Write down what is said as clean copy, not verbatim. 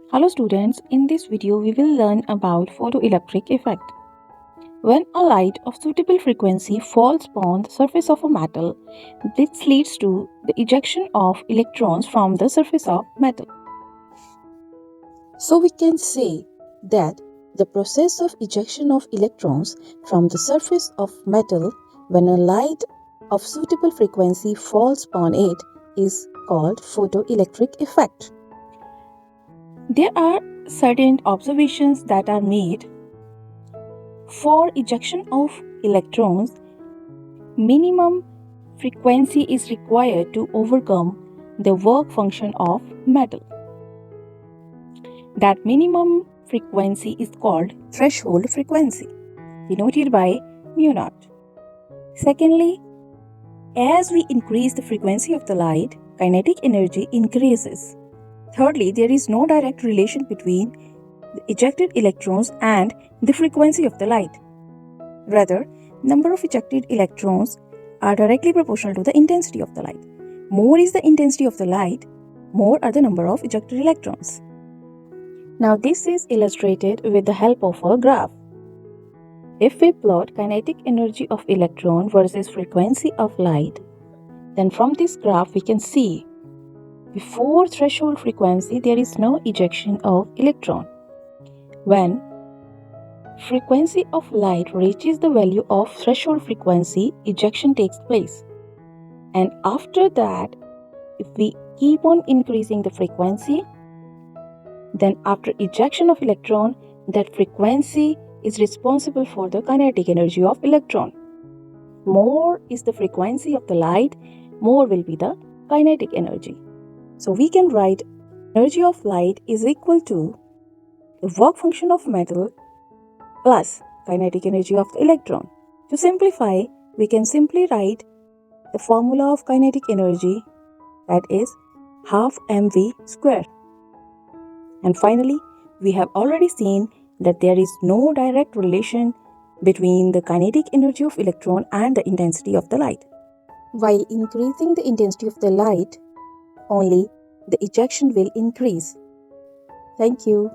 Hello students, in this video we will learn about photoelectric effect. When a light of suitable frequency falls upon the surface of a metal, this leads to the ejection of electrons from the surface of metal. So we can say that the process of ejection of electrons from the surface of metal when a light of suitable frequency falls upon it is called photoelectric effect. There are certain observations that are made. For ejection of electrons, minimum frequency is required to overcome the work function of metal. That minimum frequency is called threshold frequency, denoted by mu naught. Secondly, as we increase the frequency of the light, kinetic energy increases. Thirdly, there is no direct relation between the ejected electrons and the frequency of the light. Rather, number of ejected electrons are directly proportional to the intensity of the light. More is the intensity of the light, more are the number of ejected electrons. Now this is illustrated with the help of a graph. If we plot kinetic energy of electron versus frequency of light, then from this graph we can see before threshold frequency there is no ejection of electron. When frequency of light reaches the value of threshold frequency, ejection takes place. And after that, if we keep on increasing the frequency, then after ejection of electron, that frequency is responsible for the kinetic energy of electron. More is the frequency of the light, more will be the kinetic energy. So we can write energy of light is equal to the work function of metal plus kinetic energy of the electron. To simplify, we can simply write the formula of kinetic energy, that is half mv square. And finally, we have already seen that there is no direct relation between the kinetic energy of electron and the intensity of the light. While increasing the intensity of the light, only the ejection will increase. Thank you.